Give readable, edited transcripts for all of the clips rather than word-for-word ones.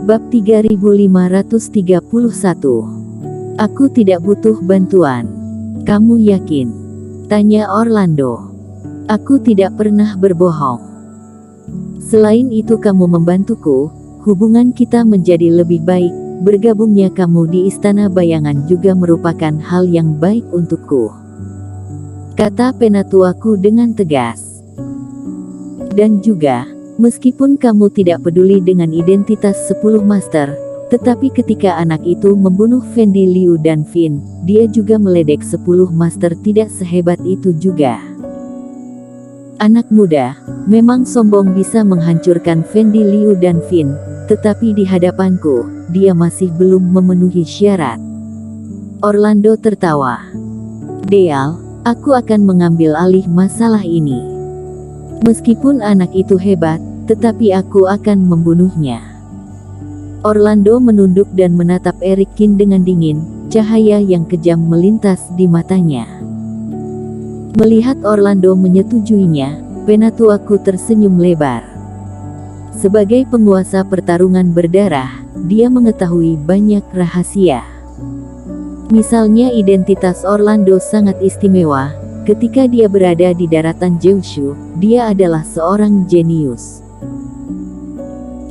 Bab 3531. Aku tidak butuh bantuan. Kamu yakin? Tanya Orlando. Aku tidak pernah berbohong. Selain itu kamu membantuku, hubungan kita menjadi lebih baik. Bergabungnya kamu di Istana Bayangan juga merupakan hal yang baik untukku, kata penatuaku dengan tegas. Dan juga, meskipun kamu tidak peduli dengan identitas 10 master, tetapi ketika anak itu membunuh Fendi Liu dan Fin, dia juga meledek 10 master tidak sehebat itu juga. Anak muda, memang sombong bisa menghancurkan Fendi Liu dan Fin, tetapi di hadapanku, dia masih belum memenuhi syarat. Orlando tertawa. Deal, aku akan mengambil alih masalah ini. Meskipun anak itu hebat, tetapi aku akan membunuhnya. Orlando menunduk dan menatap Eric Kin dengan dingin, cahaya yang kejam melintas di matanya. Melihat Orlando menyetujuinya, penatuaku tersenyum lebar. Sebagai penguasa pertarungan berdarah, dia mengetahui banyak rahasia. Misalnya identitas Orlando sangat istimewa. Ketika dia berada di daratan Jiushu, dia adalah seorang jenius.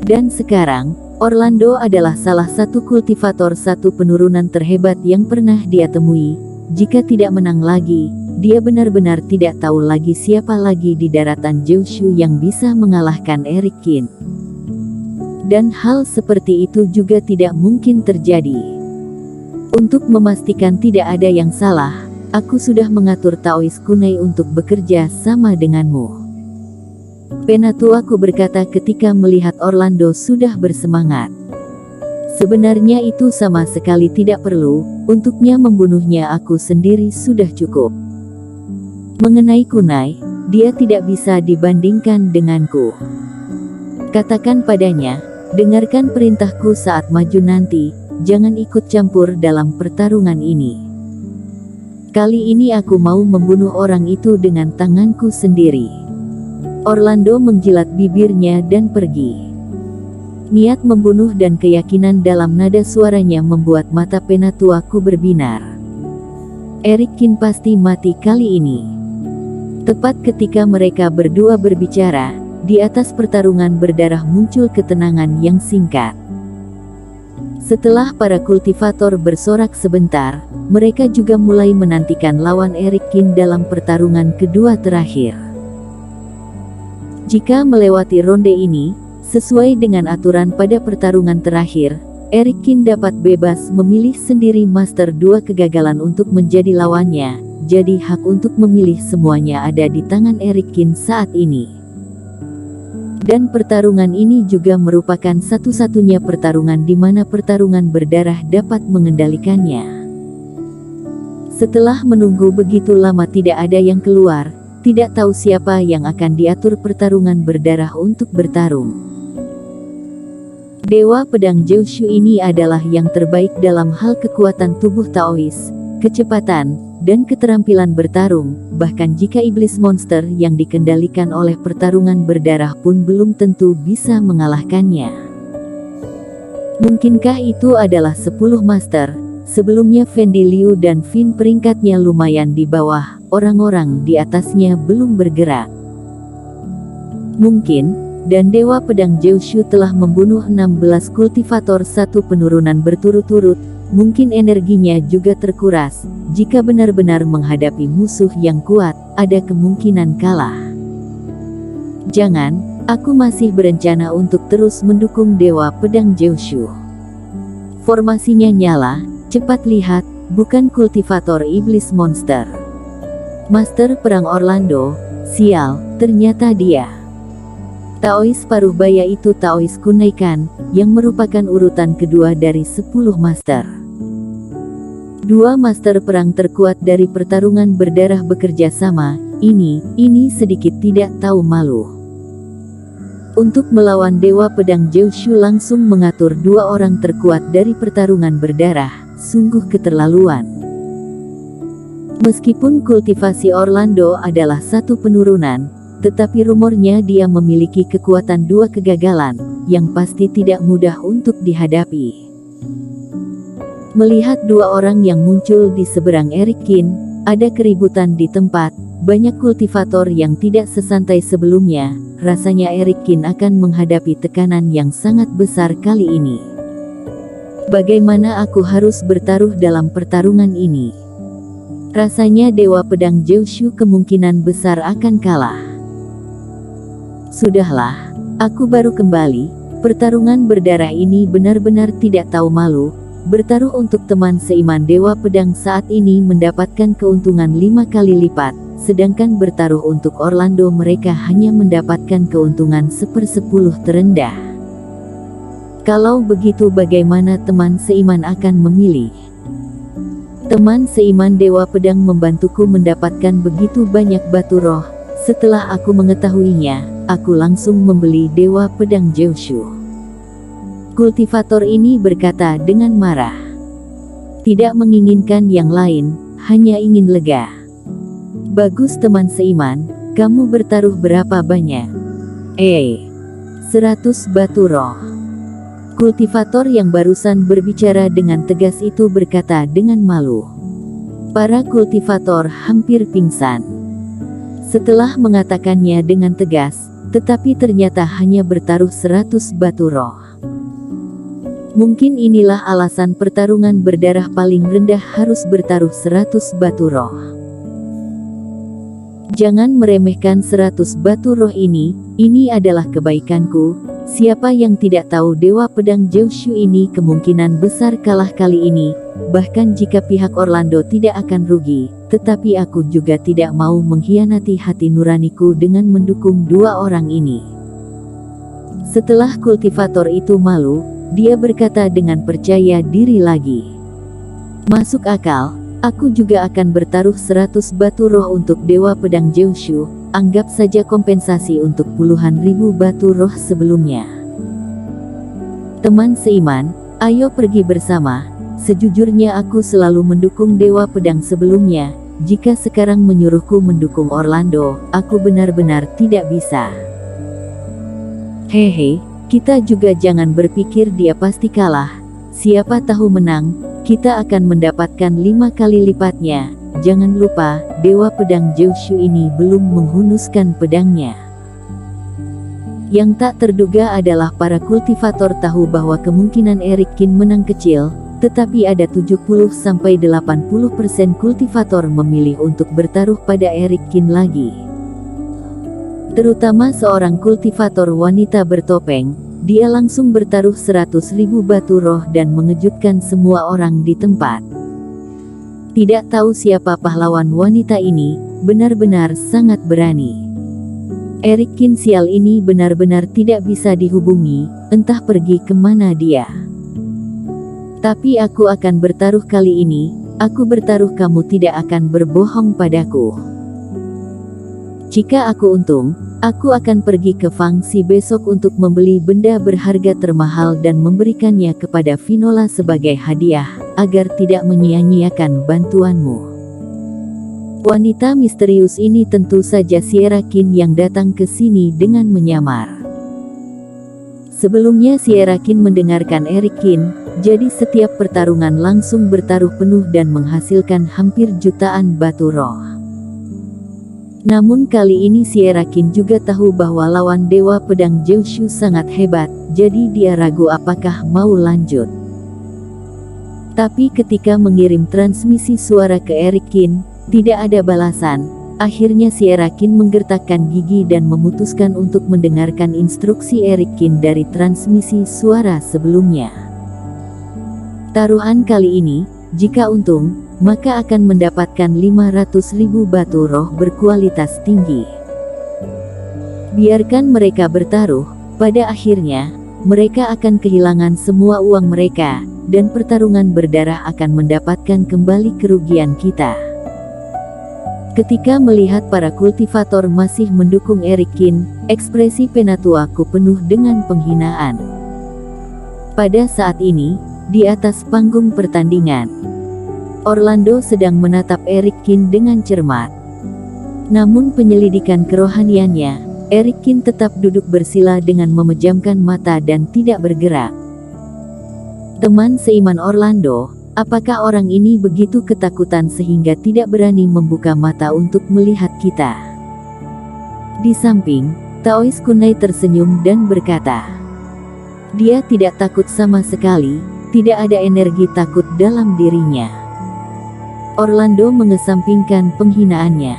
Dan sekarang, Orlando adalah salah satu kultivator satu penurunan terhebat yang pernah dia temui. Jika tidak menang lagi, dia benar-benar tidak tahu lagi siapa lagi di daratan Jiushu yang bisa mengalahkan Eric Kin. Dan hal seperti itu juga tidak mungkin terjadi. Untuk memastikan tidak ada yang salah, aku sudah mengatur Taois Kunai untuk bekerja sama denganmu. Penatuaku berkata ketika melihat Orlando sudah bersemangat. Sebenarnya itu sama sekali tidak perlu, untuknya membunuhnya aku sendiri sudah cukup. Mengenai Kunai, dia tidak bisa dibandingkan denganku. Katakan padanya, dengarkan perintahku saat maju nanti, jangan ikut campur dalam pertarungan ini. Kali ini aku mau membunuh orang itu dengan tanganku sendiri. Orlando menjilat bibirnya dan pergi. Niat membunuh dan keyakinan dalam nada suaranya membuat mata penatuaku berbinar. Eric Kin pasti mati kali ini. Tepat ketika mereka berdua berbicara, di atas pertarungan berdarah muncul ketenangan yang singkat. Setelah para kultivator bersorak sebentar, mereka juga mulai menantikan lawan Eric Kin dalam pertarungan kedua terakhir. Jika melewati ronde ini, sesuai dengan aturan pada pertarungan terakhir, Eric Kin dapat bebas memilih sendiri Master 2 kegagalan untuk menjadi lawannya, jadi hak untuk memilih semuanya ada di tangan Eric Kin saat ini. Dan pertarungan ini juga merupakan satu-satunya pertarungan di mana pertarungan berdarah dapat mengendalikannya. Setelah menunggu begitu lama tidak ada yang keluar, tidak tahu siapa yang akan diatur pertarungan berdarah untuk bertarung. Dewa Pedang Jiushu ini adalah yang terbaik dalam hal kekuatan tubuh Taois, kecepatan, dan keterampilan bertarung, bahkan jika iblis monster yang dikendalikan oleh pertarungan berdarah pun belum tentu bisa mengalahkannya. Mungkinkah itu adalah 10 master? Sebelumnya Fendi Liu dan Fin peringkatnya lumayan di bawah, orang-orang di atasnya belum bergerak. Mungkin, dan Dewa Pedang Jiushu telah membunuh 16 kultivator satu penurunan berturut-turut, mungkin energinya juga terkuras. Jika benar-benar menghadapi musuh yang kuat, ada kemungkinan kalah. Jangan, aku masih berencana untuk terus mendukung Dewa Pedang Jiushu. Formasinya nyala, cepat lihat, bukan kultivator iblis monster. Master Perang Orlando, sial, ternyata dia. Taois paruh baya itu Taois Kunai kan, yang merupakan urutan kedua dari 10 master. 2 master perang terkuat dari pertarungan berdarah bekerja sama, ini sedikit tidak tahu malu. Untuk melawan Dewa Pedang Jiushu langsung mengatur 2 orang terkuat dari pertarungan berdarah, sungguh keterlaluan. Meskipun kultivasi Orlando adalah satu penurunan, tetapi rumornya dia memiliki kekuatan 2 kegagalan, yang pasti tidak mudah untuk dihadapi. Melihat 2 orang yang muncul di seberang Eric Kin, ada keributan di tempat, banyak kultivator yang tidak sesantai sebelumnya, rasanya Eric Kin akan menghadapi tekanan yang sangat besar kali ini. Bagaimana aku harus bertaruh dalam pertarungan ini? Rasanya Dewa Pedang Jiushu kemungkinan besar akan kalah. Sudahlah, aku baru kembali, pertarungan berdarah ini benar-benar tidak tahu malu. Bertaruh untuk teman seiman Dewa Pedang saat ini mendapatkan keuntungan 5 kali lipat, sedangkan bertaruh untuk Orlando mereka hanya mendapatkan keuntungan 1/10 terendah. Kalau begitu bagaimana teman seiman akan memilih? Teman seiman Dewa Pedang membantuku mendapatkan begitu banyak batu roh. Setelah aku mengetahuinya, aku langsung membeli Dewa Pedang Jiushu. Kultivator ini berkata dengan marah. Tidak menginginkan yang lain, hanya ingin lega. Bagus teman seiman, kamu bertaruh berapa banyak? 100 batu roh. Kultivator yang barusan berbicara dengan tegas itu berkata dengan malu. Para kultivator hampir pingsan. Setelah mengatakannya dengan tegas, tetapi ternyata hanya bertaruh 100 batu roh. Mungkin inilah alasan pertarungan berdarah paling rendah harus bertaruh 100 batu roh. Jangan meremehkan 100 batu roh ini adalah kebaikanku. Siapa yang tidak tahu Dewa Pedang Jiushu ini kemungkinan besar kalah kali ini, bahkan jika pihak Orlando tidak akan rugi, tetapi aku juga tidak mau mengkhianati hati nuraniku dengan mendukung 2 orang ini. Setelah kultivator itu malu, dia berkata dengan percaya diri lagi. Masuk akal, aku juga akan bertaruh 100 batu roh untuk Dewa Pedang Jiushu, anggap saja kompensasi untuk puluhan ribu batu roh sebelumnya. Teman seiman, ayo pergi bersama. Sejujurnya aku selalu mendukung Dewa Pedang sebelumnya, jika sekarang menyuruhku mendukung Orlando, aku benar-benar tidak bisa. Hehe. Kita juga jangan berpikir dia pasti kalah. Siapa tahu menang, kita akan mendapatkan 5 kali lipatnya. Jangan lupa, Dewa Pedang Jiushu ini belum menghunuskan pedangnya. Yang tak terduga adalah para kultivator tahu bahwa kemungkinan Eric Kin menang kecil, tetapi ada 70-80% kultivator memilih untuk bertaruh pada Eric Kin lagi. Terutama seorang kultivator wanita bertopeng, dia langsung bertaruh 100.000 batu roh dan mengejutkan semua orang di tempat. Tidak tahu siapa pahlawan wanita ini, benar-benar sangat berani. Eric Kin sial ini benar-benar tidak bisa dihubungi, entah pergi kemana dia. Tapi aku akan bertaruh kali ini, aku bertaruh kamu tidak akan berbohong padaku. Jika aku untung, aku akan pergi ke Fangxi besok untuk membeli benda berharga termahal dan memberikannya kepada Vinola sebagai hadiah, agar tidak menyia-nyiakan bantuanmu. Wanita misterius ini tentu saja Sierra Kin yang datang ke sini dengan menyamar. Sebelumnya Sierra Kin mendengarkan Eric Kin, jadi setiap pertarungan langsung bertaruh penuh dan menghasilkan hampir jutaan batu roh. Namun kali ini Sierra Kin juga tahu bahwa lawan Dewa Pedang Jiushu sangat hebat, jadi dia ragu apakah mau lanjut. Tapi ketika mengirim transmisi suara ke Eric Kin, tidak ada balasan. Akhirnya Sierra Kin menggertakkan gigi dan memutuskan untuk mendengarkan instruksi Eric Kin dari transmisi suara sebelumnya. Taruhan kali ini, jika untung, maka akan mendapatkan 500.000 batu roh berkualitas tinggi. Biarkan mereka bertaruh, pada akhirnya, mereka akan kehilangan semua uang mereka, dan pertarungan berdarah akan mendapatkan kembali kerugian kita. Ketika melihat para kultivator masih mendukung Eric Kin, ekspresi Penatuaku penuh dengan penghinaan. Pada saat ini, di atas panggung pertandingan, Orlando sedang menatap Eric Kin dengan cermat. Namun penyelidikan kerohaniannya, Erikin tetap duduk bersila dengan memejamkan mata dan tidak bergerak. Teman seiman Orlando, apakah orang ini begitu ketakutan sehingga tidak berani membuka mata untuk melihat kita? Di samping, Taois Kunai tersenyum dan berkata, dia tidak takut sama sekali, tidak ada energi takut dalam dirinya. Orlando mengesampingkan penghinaannya.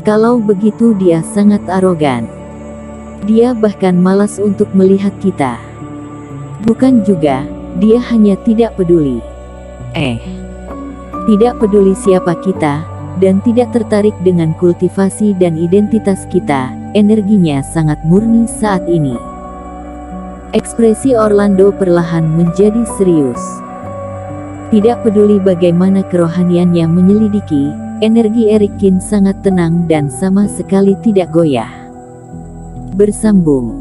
Kalau begitu dia sangat arogan. Dia bahkan malas untuk melihat kita. Bukan juga, dia hanya tidak peduli. Tidak peduli siapa kita, dan tidak tertarik dengan kultivasi dan identitas kita. Energinya sangat murni saat ini. Ekspresi Orlando perlahan menjadi serius. Tidak peduli bagaimana kerohaniannya menyelidiki, energi Erikin sangat tenang dan sama sekali tidak goyah. Bersambung.